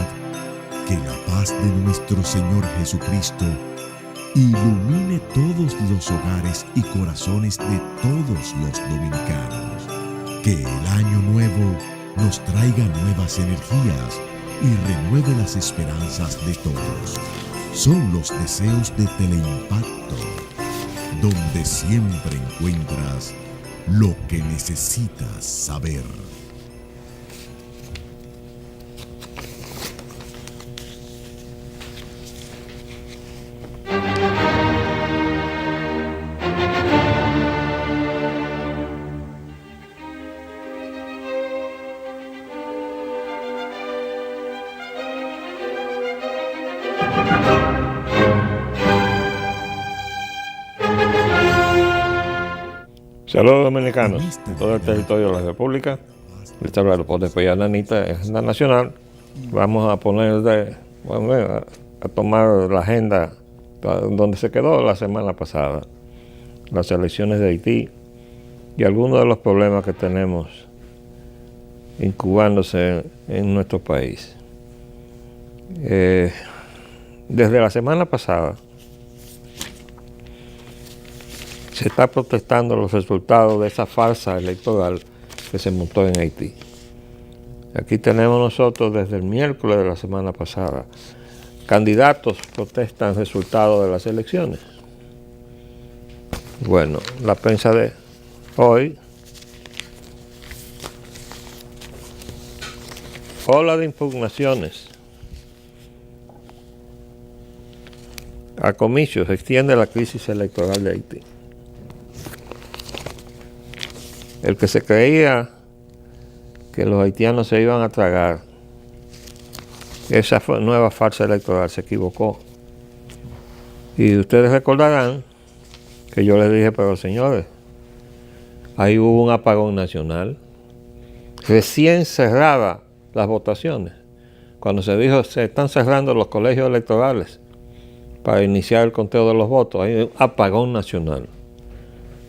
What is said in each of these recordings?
Navidad, que la paz de nuestro Señor Jesucristo ilumine todos los hogares y corazones de todos los dominicanos. Que el año nuevo nos traiga nuevas energías y renueve las esperanzas de todos. Son los deseos de Teleimpacto, donde siempre encuentras lo que necesitas saber. Saludos dominicanos, todo el territorio de la República. Les habla el poder de Anita, Agenda Nacional. Vamos a a tomar la agenda donde se quedó la semana pasada, las elecciones de Haití y algunos de los problemas que tenemos incubándose en nuestro país. Desde la semana pasada se está protestando los resultados de esa farsa electoral que se montó en Haití. Aquí tenemos nosotros desde el miércoles de la semana pasada, candidatos protestan resultados de las elecciones. Bueno, la prensa de hoy, ola de impugnaciones a comicios, extiende la crisis electoral de Haití. El que se creía que los haitianos se iban a tragar esa nueva farsa electoral se equivocó. Y ustedes recordarán que yo les dije, pero señores, ahí hubo un apagón nacional, recién cerradas las votaciones, cuando se dijo se están cerrando los colegios electorales para iniciar el conteo de los votos, hay un apagón nacional.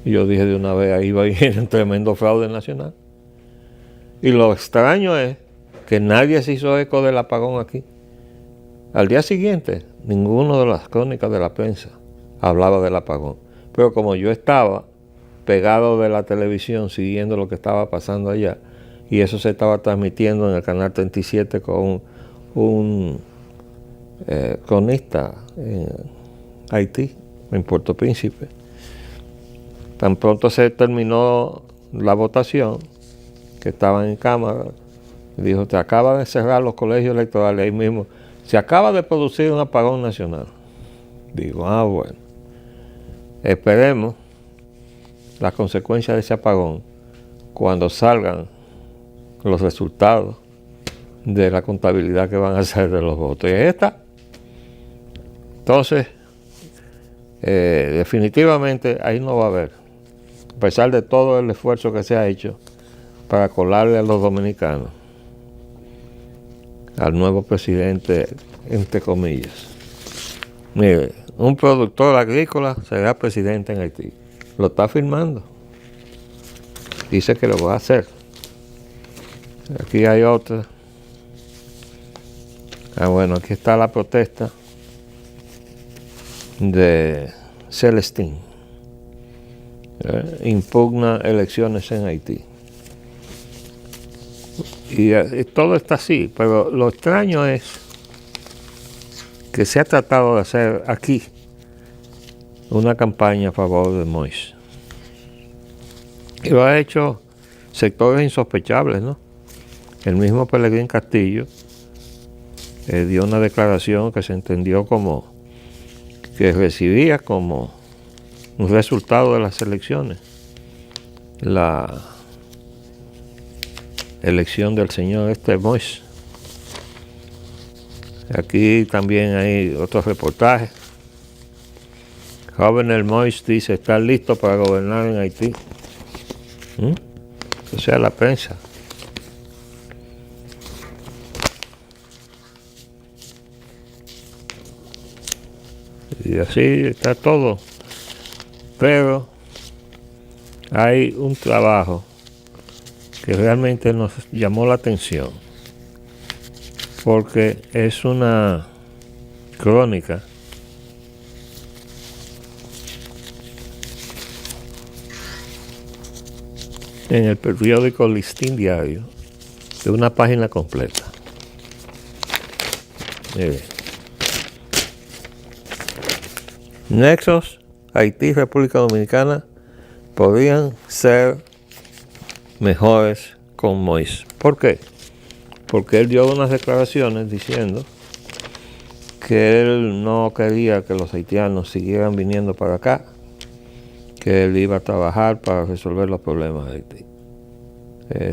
Y yo dije de una vez, ahí va a ir un tremendo fraude nacional. Y lo extraño es que nadie se hizo eco del apagón aquí. Al día siguiente, ninguno de las crónicas de la prensa hablaba del apagón. Pero como yo estaba pegado de la televisión siguiendo lo que estaba pasando allá, y eso se estaba transmitiendo en el canal 37 con un cronista en Haití, en Puerto Príncipe. Tan pronto se terminó la votación, que estaban en cámara, dijo, te acaba de cerrar los colegios electorales ahí mismo, se acaba de producir un apagón nacional. Digo, bueno, esperemos las consecuencias de ese apagón cuando salgan los resultados de la contabilidad que van a hacer de los votos. Y ahí está. Entonces, definitivamente ahí no va a haber, a pesar de todo el esfuerzo que se ha hecho para colarle a los dominicanos al nuevo presidente, entre comillas. Mire, un productor agrícola será presidente en Haití. Lo está firmando. Dice que lo va a hacer. Aquí hay otra. Bueno, aquí está la protesta de Celestín. Impugna elecciones en Haití. Y todo está así, pero lo extraño es que se ha tratado de hacer aquí una campaña a favor de Moïse. Y lo ha hecho sectores insospechables, ¿no? El mismo Pelegrín Castillo dio una declaración que se entendió como que recibía como un resultado de las elecciones la elección del señor Moïse. Aquí también hay otros reportajes. Jovenel Moïse dice estar listo para gobernar en Haití. O sea, la prensa. Y así está todo. Pero hay un trabajo que realmente nos llamó la atención. porque es una crónica en el periódico Listín Diario de una página completa. Mire. Nexos, Haití y República Dominicana podrían ser mejores con Moïse. ¿Por qué? Porque él dio unas declaraciones diciendo que él no quería que los haitianos siguieran viniendo para acá, que él iba a trabajar para resolver los problemas de Haití.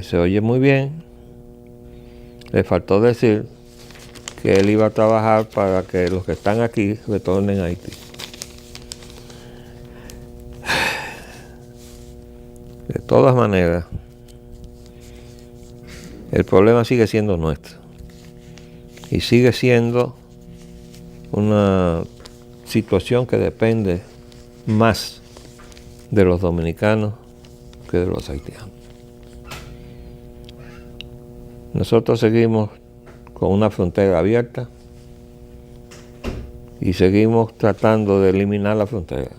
Se oye muy bien. Le faltó decir que él iba a trabajar para que los que están aquí retornen a Haití. De todas maneras, el problema sigue siendo nuestro y sigue siendo una situación que depende más de los dominicanos que de los haitianos. Nosotros seguimos con una frontera abierta y seguimos tratando de eliminar la frontera.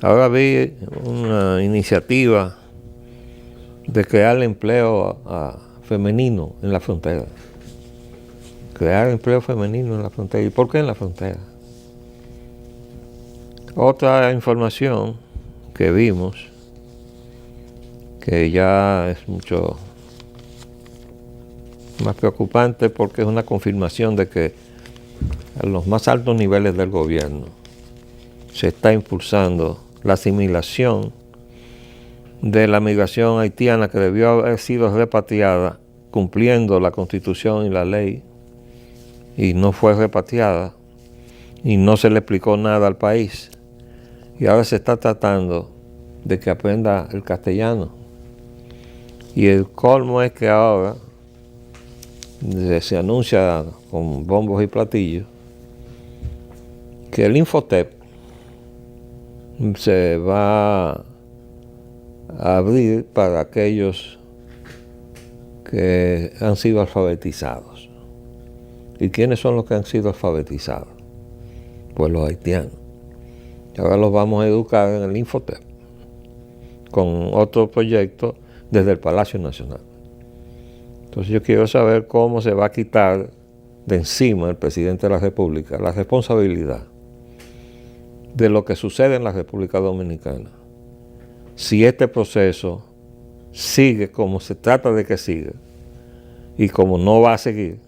Ahora vi una iniciativa de crear empleo femenino en la frontera. Crear empleo femenino en la frontera. ¿Y por qué en la frontera? Otra información que vimos, que ya es mucho más preocupante porque es una confirmación de que a los más altos niveles del gobierno se está impulsando la asimilación de la migración haitiana que debió haber sido repatriada cumpliendo la Constitución y la ley, y no fue repatriada y no se le explicó nada al país, y ahora se está tratando de que aprenda el castellano. Y el colmo es que ahora se anuncia con bombos y platillos que el Infotep se va a abrir para aquellos que han sido alfabetizados. ¿Y quiénes son los que han sido alfabetizados? Pues los haitianos. Ahora los vamos a educar en el Infotep con otro proyecto desde el Palacio Nacional. Entonces yo quiero saber cómo se va a quitar de encima el presidente de la República la responsabilidad de lo que sucede en la República Dominicana, si este proceso sigue como se trata de que siga y como no va a seguir,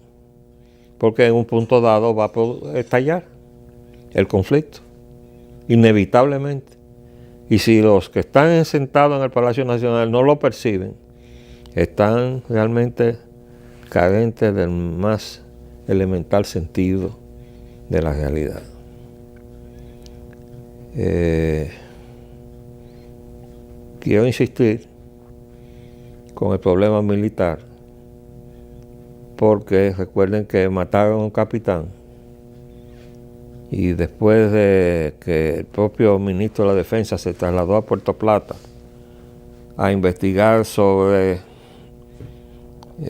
porque en un punto dado va a estallar el conflicto, inevitablemente. Y si los que están sentados en el Palacio Nacional no lo perciben, están realmente carentes del más elemental sentido de la realidad. Quiero insistir con el problema militar, porque recuerden que mataron a un capitán y después de que el propio ministro de la Defensa se trasladó a Puerto Plata a investigar sobre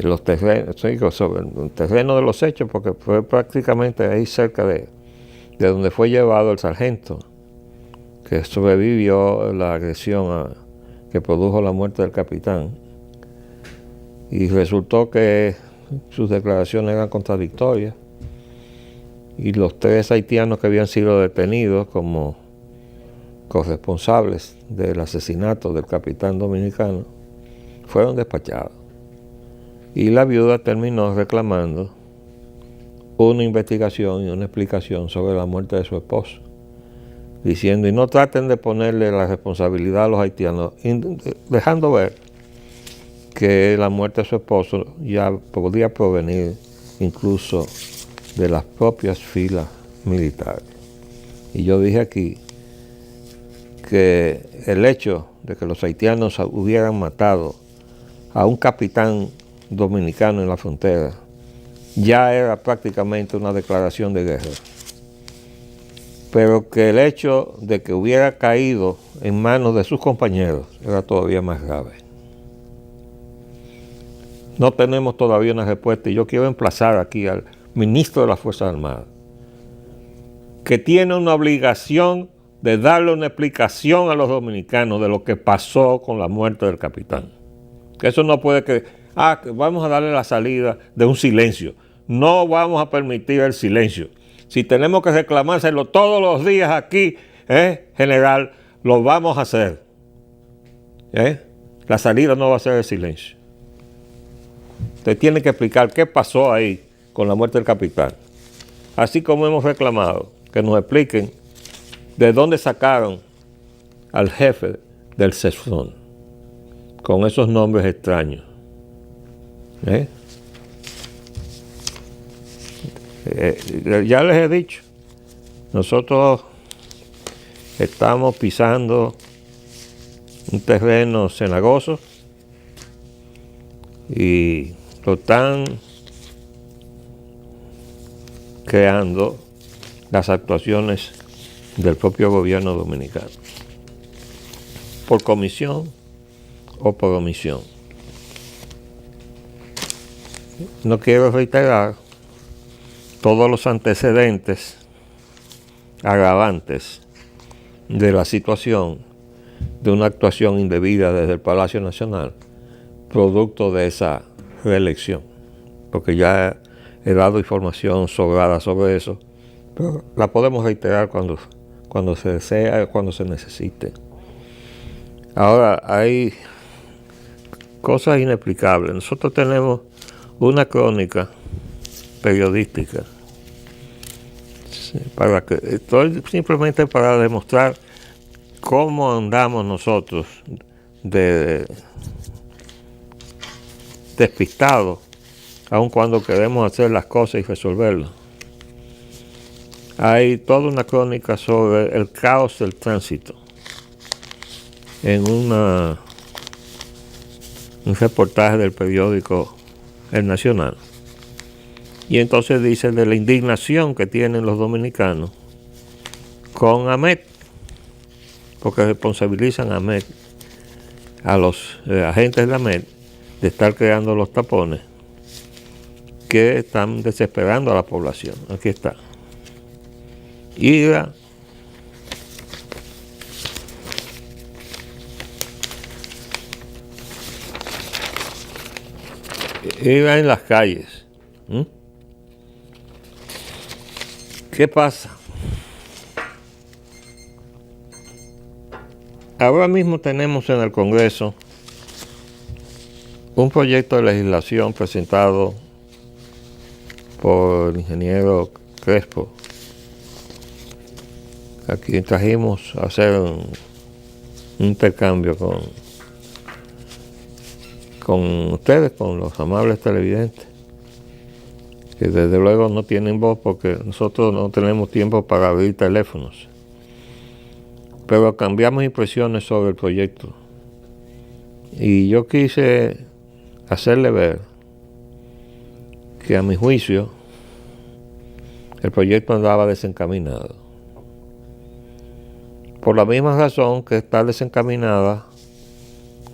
los terrenos, sobre el terreno de los hechos, porque fue prácticamente ahí cerca de donde fue llevado el sargento que sobrevivió la agresión que produjo la muerte del capitán, y resultó que sus declaraciones eran contradictorias, y los 3 haitianos que habían sido detenidos como corresponsables del asesinato del capitán dominicano fueron despachados, y la viuda terminó reclamando una investigación y una explicación sobre la muerte de su esposo, diciendo: y no traten de ponerle la responsabilidad a los haitianos, dejando ver que la muerte de su esposo ya podría provenir incluso de las propias filas militares. Y yo dije aquí que el hecho de que los haitianos hubieran matado a un capitán dominicano en la frontera ya era prácticamente una declaración de guerra, pero que el hecho de que hubiera caído en manos de sus compañeros era todavía más grave. No tenemos todavía una respuesta y yo quiero emplazar aquí al ministro de las Fuerzas Armadas, que tiene una obligación de darle una explicación a los dominicanos de lo que pasó con la muerte del capitán. Que eso no puede que vamos a darle la salida de un silencio. No vamos a permitir el silencio. Si tenemos que reclamárselo todos los días aquí, general, lo vamos a hacer. La salida no va a ser el silencio. Usted tiene que explicar qué pasó ahí con la muerte del capitán. Así como hemos reclamado que nos expliquen de dónde sacaron al jefe del CESFON con esos nombres extraños. Ya les he dicho, nosotros estamos pisando un terreno cenagoso y lo están creando las actuaciones del propio gobierno dominicano, por comisión o por omisión. No quiero reiterar todos los antecedentes agravantes de la situación de una actuación indebida desde el Palacio Nacional, producto de esa reelección, porque ya he dado información sobrada sobre eso, pero la podemos reiterar cuando se desea, cuando se necesite. Ahora, hay cosas inexplicables. Nosotros tenemos una crónica periodística, simplemente para demostrar cómo andamos nosotros despistados, aun cuando queremos hacer las cosas y resolverlas. Hay toda una crónica sobre el caos del tránsito en un reportaje del periódico El Nacional. Y entonces dice de la indignación que tienen los dominicanos con AMET, porque responsabilizan a AMET, a los agentes de AMET, de estar creando los tapones que están desesperando a la población. Aquí está. Iba en las calles. ¿Qué pasa? Ahora mismo tenemos en el Congreso un proyecto de legislación presentado por el ingeniero Crespo. Aquí trajimos a hacer un intercambio con ustedes, con los amables televidentes, que desde luego no tienen voz porque nosotros no tenemos tiempo para abrir teléfonos. Pero cambiamos impresiones sobre el proyecto. Y yo quise hacerle ver que a mi juicio el proyecto andaba desencaminado. Por la misma razón que está desencaminada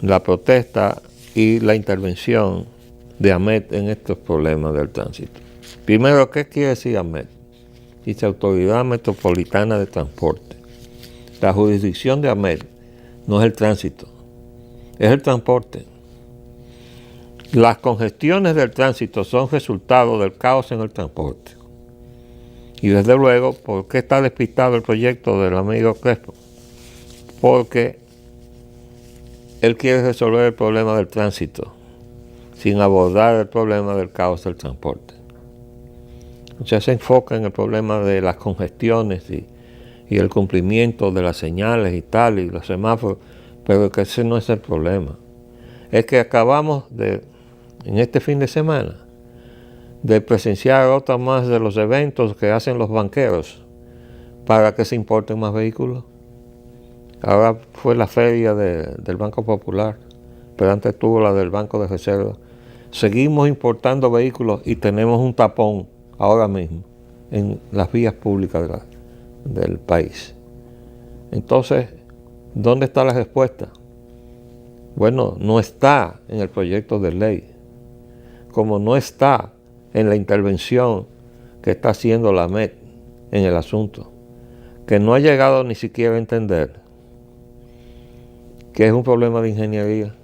la protesta y la intervención de AMET en estos problemas del tránsito. Primero, ¿qué quiere decir AMET? Dice Autoridad Metropolitana de Transporte. La jurisdicción de AMET no es el tránsito, es el transporte. Las congestiones del tránsito son resultado del caos en el transporte. Y desde luego, ¿por qué está despistado el proyecto del amigo Crespo? Porque él quiere resolver el problema del tránsito sin abordar el problema del caos del transporte. O sea, se enfoca en el problema de las congestiones y el cumplimiento de las señales y tal, y los semáforos, pero que ese no es el problema. Es que acabamos en este fin de semana, de presenciar otra más de los eventos que hacen los banqueros para que se importen más vehículos. Ahora fue la feria del Banco Popular, pero antes tuvo la del Banco de Reserva. Seguimos importando vehículos y tenemos un tapón ahora mismo en las vías públicas del país. Entonces, ¿dónde está la respuesta? Bueno, no está en el proyecto de ley. como no está en la intervención que está haciendo la AMET en el asunto, que no ha llegado ni siquiera a entender que es un problema de ingeniería.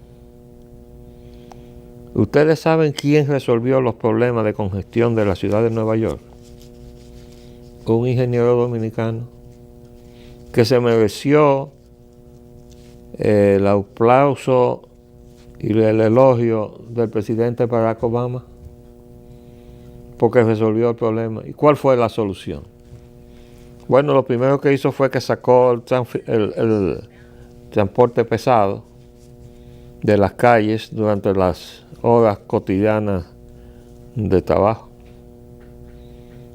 ¿Ustedes saben quién resolvió los problemas de congestión de la ciudad de Nueva York? Un ingeniero dominicano que se mereció el aplauso y el elogio del presidente Barack Obama porque resolvió el problema. ¿Y cuál fue la solución? Bueno, lo primero que hizo fue que sacó el transporte pesado de las calles durante las horas cotidianas de trabajo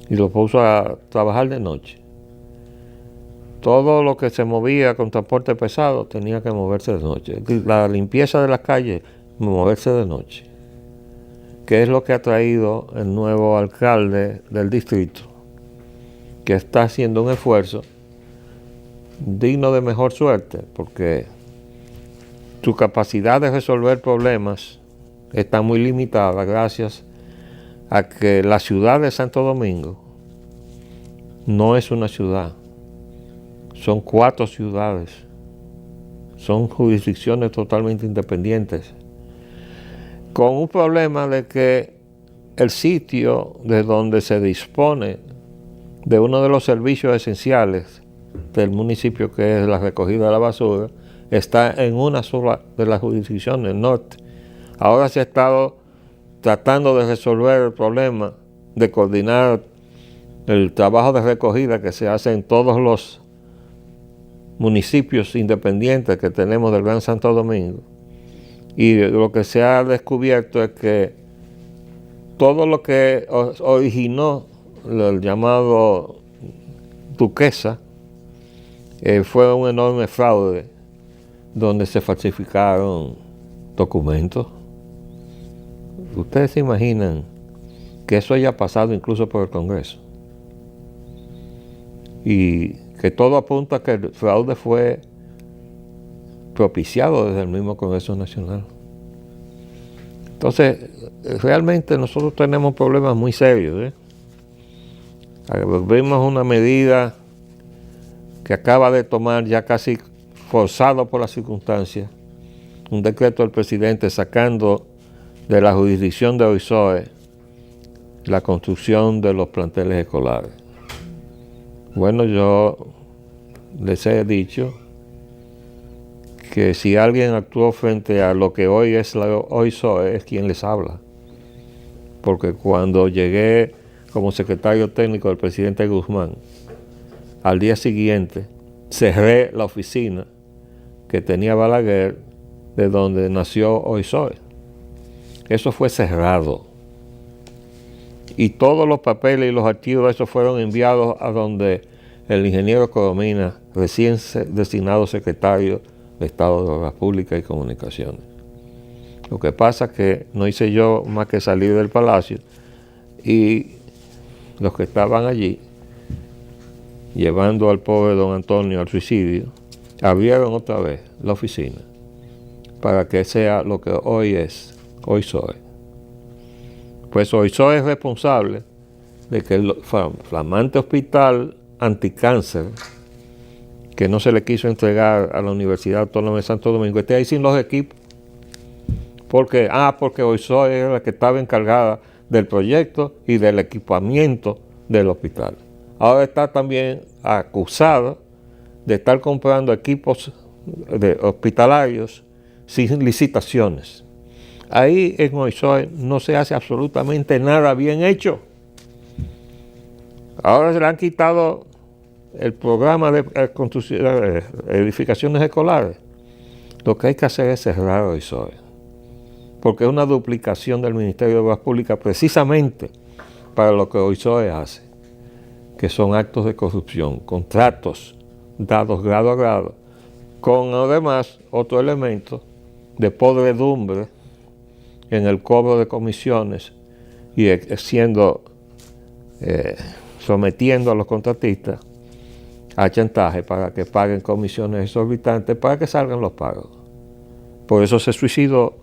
y lo puso a trabajar de noche. Todo lo que se movía con transporte pesado tenía que moverse de noche. La limpieza de las calles, moverse de noche. ¿Qué es lo que ha traído el nuevo alcalde del distrito? Que está haciendo un esfuerzo digno de mejor suerte, porque su capacidad de resolver problemas está muy limitada gracias a que la ciudad de Santo Domingo no es una ciudad, son 4 ciudades, son jurisdicciones totalmente independientes, con un problema de que el sitio de donde se dispone de uno de los servicios esenciales del municipio, que es la recogida de la basura, está en una sola de las jurisdicciones, norte. Ahora se ha estado tratando de resolver el problema de coordinar el trabajo de recogida que se hace en todos los municipios independientes que tenemos del Gran Santo Domingo. Y lo que se ha descubierto es que todo lo que originó el llamado Duquesa fue un enorme fraude donde se falsificaron documentos. Ustedes se imaginan que eso haya pasado incluso por el Congreso y que todo apunta a que el fraude fue propiciado desde el mismo Congreso Nacional. Entonces, realmente nosotros tenemos problemas muy serios. Vimos una medida que acaba de tomar, ya casi forzado por las circunstancias, un decreto del presidente sacando de la jurisdicción de OISOE la construcción de los planteles escolares. Bueno, yo les he dicho que si alguien actuó frente a lo que hoy es la OISOE, es quien les habla. Porque cuando llegué como secretario técnico del presidente Guzmán, al día siguiente cerré la oficina que tenía Balaguer, de donde nació OISOE. Eso fue cerrado. Y todos los papeles y los archivos de eso fueron enviados a donde el ingeniero Coromina, recién designado secretario de Estado de Obras Públicas y Comunicaciones. Lo que pasa es que no hice yo más que salir del palacio y los que estaban allí, llevando al pobre don Antonio al suicidio, abrieron otra vez la oficina para que sea lo que hoy es OISOE. Pues OISOE es responsable de que el flamante hospital anticáncer que no se le quiso entregar a la Universidad Autónoma de Santo Domingo esté ahí sin los equipos. Porque OISOE era la que estaba encargada del proyecto y del equipamiento del hospital. Ahora está también acusada de estar comprando equipos hospitalarios sin licitaciones. Ahí en OISOE no se hace absolutamente nada bien hecho. Ahora se le han quitado el programa de edificaciones escolares. Lo que hay que hacer es cerrar OISOE, porque es una duplicación del Ministerio de Obras Públicas precisamente para lo que OISOE hace, que son actos de corrupción, contratos dados grado a grado, con además otro elemento de podredumbre en el cobro de comisiones y sometiendo a los contratistas a chantaje para que paguen comisiones exorbitantes para que salgan los pagos. Por eso se suicidó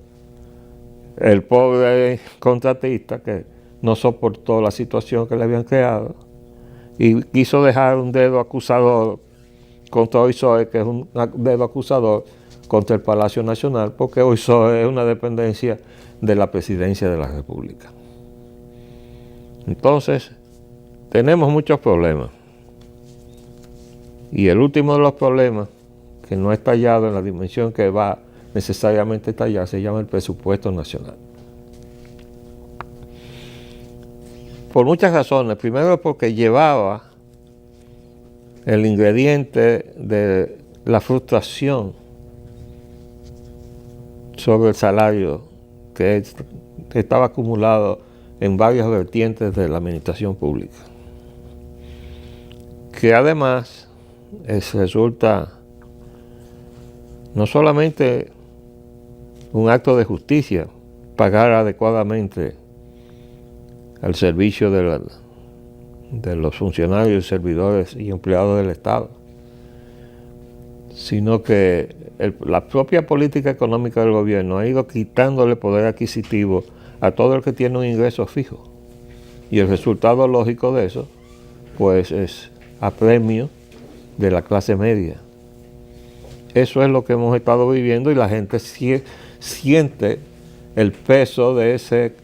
el pobre contratista que no soportó la situación que le habían creado y quiso dejar un dedo acusador contra OISOE, que es un dedo acusador contra el Palacio Nacional, porque OISOE es una dependencia de la Presidencia de la República. Entonces, tenemos muchos problemas. Y el último de los problemas, que no es tallado en la dimensión que va necesariamente tallar, se llama el presupuesto nacional. Por muchas razones. Primero, porque llevaba el ingrediente de la frustración sobre el salario que estaba acumulado en varias vertientes de la administración pública, que además resulta no solamente un acto de justicia pagar adecuadamente al servicio de los funcionarios, servidores y empleados del Estado, sino que la propia política económica del gobierno ha ido quitándole poder adquisitivo a todo el que tiene un ingreso fijo. Y el resultado lógico de eso, pues, es apremio de la clase media. Eso es lo que hemos estado viviendo y la gente siente el peso de ese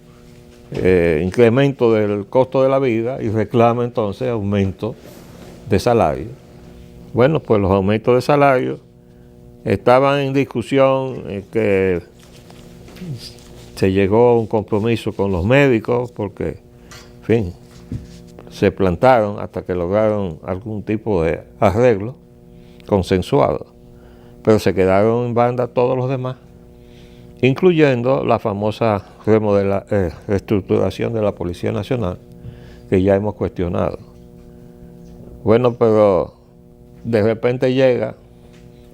incremento del costo de la vida y reclama entonces aumento de salario. Bueno, pues los aumentos de salario estaban en discusión, que se llegó a un compromiso con los médicos porque, en fin, se plantaron hasta que lograron algún tipo de arreglo consensuado, pero se quedaron en banda todos los demás, incluyendo la famosa reestructuración de la Policía Nacional, que ya hemos cuestionado. Bueno, pero de repente llega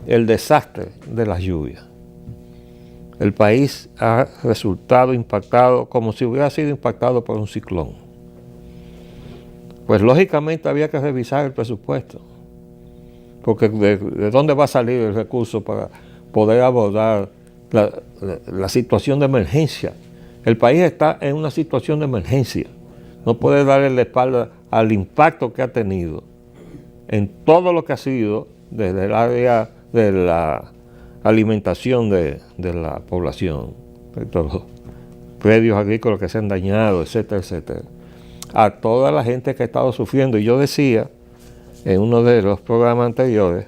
el desastre de las lluvias. El país ha resultado impactado como si hubiera sido impactado por un ciclón. Pues lógicamente había que revisar el presupuesto, porque ¿de dónde va a salir el recurso para poder abordar la situación de emergencia? El país está en una situación de emergencia. No puede darle la espalda al impacto que ha tenido en todo lo que ha sido desde el área de la alimentación de la población, de todos los predios agrícolas que se han dañado, etcétera, etcétera, a toda la gente que ha estado sufriendo. Y yo decía en uno de los programas anteriores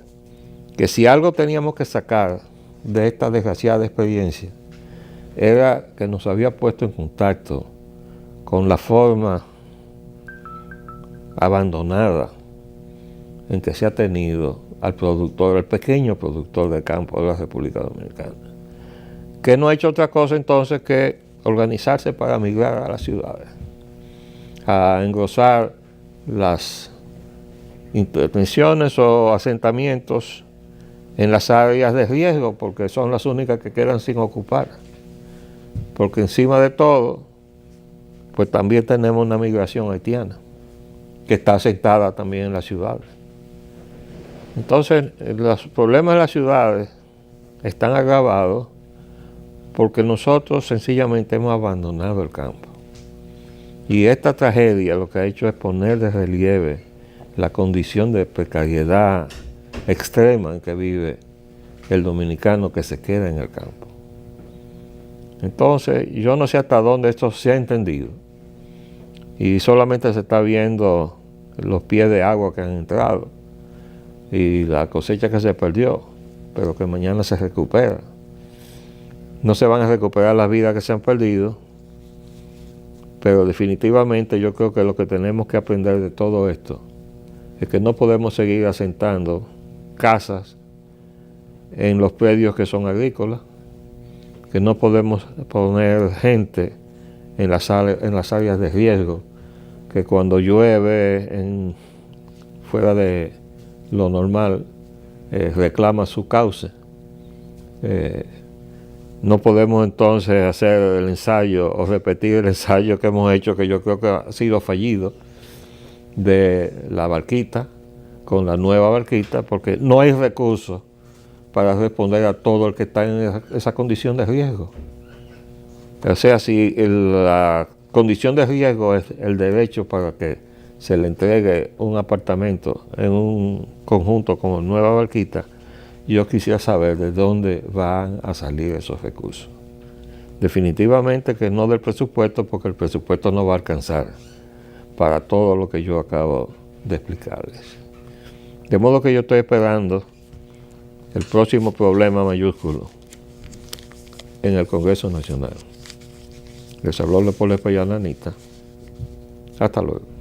que si algo teníamos que sacar de esta desgraciada experiencia era que nos había puesto en contacto con la forma abandonada en que se ha tenido al productor, al pequeño productor de campo de la República Dominicana, que no ha hecho otra cosa entonces que organizarse para migrar a las ciudades, a engrosar las intervenciones o asentamientos en las áreas de riesgo, porque son las únicas que quedan sin ocupar. Porque encima de todo, pues también tenemos una migración haitiana, que está asentada también en las ciudades. Entonces, los problemas de las ciudades están agravados porque nosotros sencillamente hemos abandonado el campo. Y esta tragedia lo que ha hecho es poner de relieve la condición de precariedad extrema en que vive el dominicano que se queda en el campo. Entonces, yo no sé hasta dónde esto se ha entendido. Y solamente se está viendo los pies de agua que han entrado y la cosecha que se perdió, pero que mañana se recupera. No se van a recuperar las vidas que se han perdido, pero definitivamente yo creo que lo que tenemos que aprender de todo esto es que no podemos seguir asentando casas en los predios que son agrícolas, que no podemos poner gente en las áreas de riesgo, que cuando llueve fuera de lo normal reclama su cauce. No podemos entonces hacer el ensayo o repetir el ensayo que hemos hecho, que yo creo que ha sido fallido, de la barquita con la nueva barquita, porque no hay recursos para responder a todo el que está en esa condición de riesgo. O sea, si la condición de riesgo es el derecho para que se le entregue un apartamento en un conjunto como Nueva Barquita, yo quisiera saber de dónde van a salir esos recursos. Definitivamente que no del presupuesto, porque el presupuesto no va a alcanzar para todo lo que yo acabo de explicarles. De modo que yo estoy esperando el próximo problema mayúsculo en el Congreso Nacional. Les habló Leopoldo Espellán Anita. Hasta luego.